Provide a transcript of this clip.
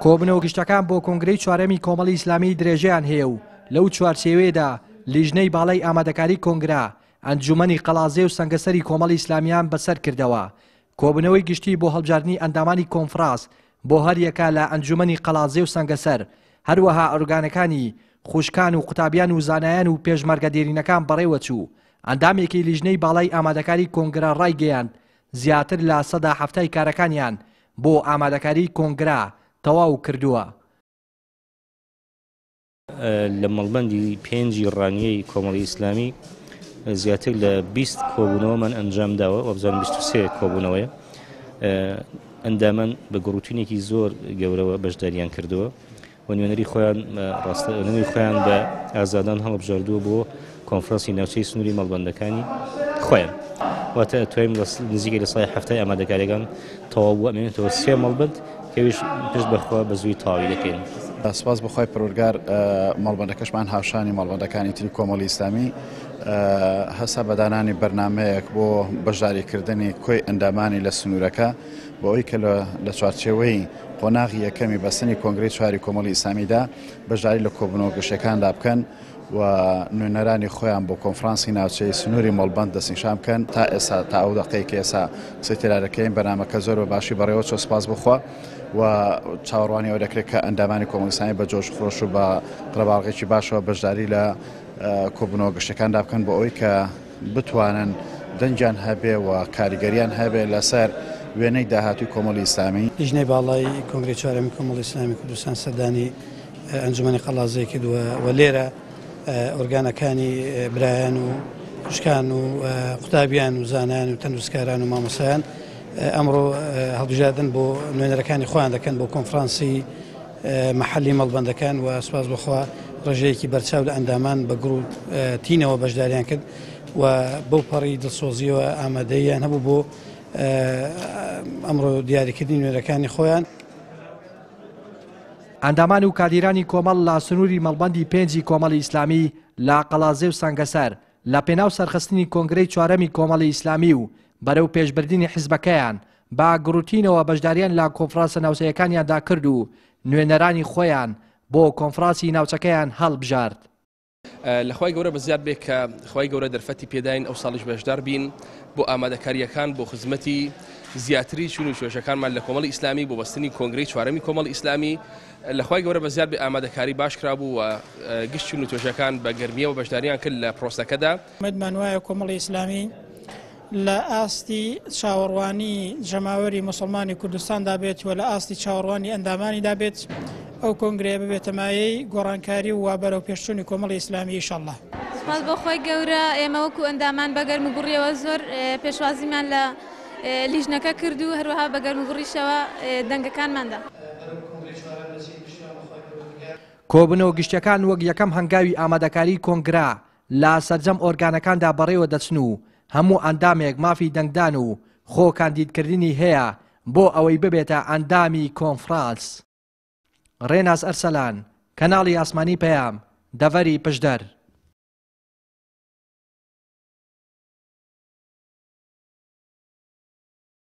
کۆبنەوە گشتەکان بۆ کۆنگرەی چوارەمی کۆمەڵی ئیسلامی درێژەیان هەیە و لەو چوارچێوەیەدا لیژنەی باڵای ئامادەکاری کۆنگرا ئەنجومەنی قەڵازێ و سەنگەسەری کۆمەڵی ئیسلامیان بەسەر کردەوە. کۆبنەوەی گشتی بۆ هەڵبژاردننی ئەندامانی کۆنفراس بۆ هەریەکە لە ئەنجومەنی قەڵازێ و سەنگەسەر، هەروەها ئۆرگانەکانی خوشکان و قوتابیان و زانایان و پێشمەرگە دێرینەکان بەڕێوە چوو. ئەندامێکی لیژنەی باڵای ئامادەکاری کۆنگرا ڕایگەیاند زیاتر لە 170 کارەکانیان بۆ ئامادەکاری کۆنگرا تەواو کردووە. لە مەڵبەندی 5 ڕانگەی کۆمەڵی ئیسلامی زیاتر لە 20 کۆبوونەوەمان ئەنجام داوە و بزانم 23 کۆبوونەوەیە. ئەندامان بە گڕوتینێکی زۆر گەورەوە بەشداریان کردووە و نوێنەری خۆیان بە ئازادان هەڵبژاردووە بۆ کۆنفرەنسی ناوچەی سنووری مەڵبەندەکانی خۆیان. واتە توانیم نزیکەی لە ساڵی 7 ئامادەکاریەکان تەواو بووە ئەمێنێتەوە 3 مەڵبەند کەویش پشت بەخوا بە زووی تەواوی دەکەین. سپاس بەخوای پەروەردگار مەڵبەندەکەشمان هاوشانی مەڵبەندەکانی تری کۆمەڵی ئیسلامی هەسا بەدانانی بەرنامەیەک بۆ بەشداریکردنی کۆی ئەندامانی لە سنوورەکە بۆ ئەوی کە لە چوارچێوەی قۆناغی یەکەمی بەستنی کۆنگرەی چواری کۆمەڵی ئیسلامیدا بەشداری لە کۆبوونەوە گەشتەکاندا بکەن و نوێنەرانی خۆیان بۆ کۆنفرانسی ناوچەی سنووری مەڵبەند دەستنیشان بکەن تا ئێستا تا ئەو دەقەی کە ئێستا قسەی تێرارەکەین بەنامەکە زۆر بە باشی بەڕێوە چۆ سپاس بخوا و چاوەڕوانی ئەوە دەکرێت کە ئەندامانی کۆمەڵی ئیسلامی بە جۆش خۆش و بە ڕێباڵغێکی باشەوە بەشداری لە کۆبوونەوە گەشتەکاندا بکەن بۆ ئەوەی کە بتوانن دەنجیان هەبێ و کاریگەریان هەبێ لەسەر وێنەی داهاتووی کۆمەڵی ئیسلامی. لیژنەی باڵای کۆنگرەی چوارەمی کۆمەڵی ئیسلامی کوردستان سەردانی ئەنجومەنی قەڵازەیە کردووە و لێرە ئۆرگانەکانی برایان و خوشکان و قوتابیان و زانایان و تەندروستکاران و مامۆسایان ئەمڕۆ هەڵبژاردن بۆ نوێنەرەکانی خۆیان دەکەن بۆ کۆنفرانسی مەحەلی مەڵبەندەکان و سوپاس بخوا ڕێژەیەکی بەرچاو لە ئەندامان بە گروپ تینەوە بەشداریان کرد و بەو پەڕی دڵسۆزیەوە ئامادەیان هەبوو بۆ ئەمڕۆ دیاریکردنی نوێنەرەکانی خۆیان. ئەندامان و کادیرانی کۆمەڵ لە سنووری مەڵبەندی 5 کۆمەڵی ئیسلامی لە قەڵازێ و سەنگەسەر لە پێناو سەرخستنی کۆنگرەی چوارەمی کۆمەڵی ئیسلامی و بەرەو پێشبردننی حیزبەکەیان با گروتینەوە بەشداریان لە کۆنفرانسە ناوچەیەکانیاندا کرد و نوێنەرانی خۆیان بۆ کۆنفرانسی ناوچەکەیان هەڵبژارد. لەخوای گەورە بەزیاد بێت کە خی گەورە دەرفەتی پێداین ئەو ساڵیش بەشدار بین بۆ ئامادەکاریەکان بۆ خزمەتی زیاتری چون و شوێژەکانمان لە کۆمەڵی ئیسلامی بۆ بەستنی کۆنگرەی چوارەمی کۆمەڵی ئیسلامی. لەخوای گەورە بەزیاد بێ ئامادەکاری باش کرابوو و گشت چون و توێژەکان بە گەرمیەوە بەشداریان کرد لە پرۆسەکەدا. مەدمان وایە کۆمەڵی ئیسلامی لە ئاستی چاوەڕوانی ژەماوەری مسلمانی کوردستاندا بێت و لە ئاستی چاوەڕوانی ئەندامانیدا بێت ئەو کۆنگرەیە ببێتە مایەی گۆڕانکاری و وابەرە و پێشچوونی کۆمەڵی ئیسلامی ئینشەڵڵا. سپاس بۆ خۆی گەورە ئێمە وەکو ئەندامان بەگەرم و گوڕیەوە زۆر پێشوازیمان لە لیژنەکە کرد و هەروەها بەگەرم و گوڕیشەوە دەنگەکانماندا. کۆبنەوە گشتەکان وەک یەکەم هەنگاوی ئامادەکاری کۆنگرا لە سەرجەم ئۆرگانەکاندا بەڕێوە دەچن و هەموو ئەندامێک مافی دەنگدان و خۆ کاندیدکردنی هەیە بۆ ئەوەی ببێتە ئەندامی کۆنفرانس. ڕێناز ئەرسەلان، کەناڵی ئاسمانی پەیام، دەڤەری پشدەر.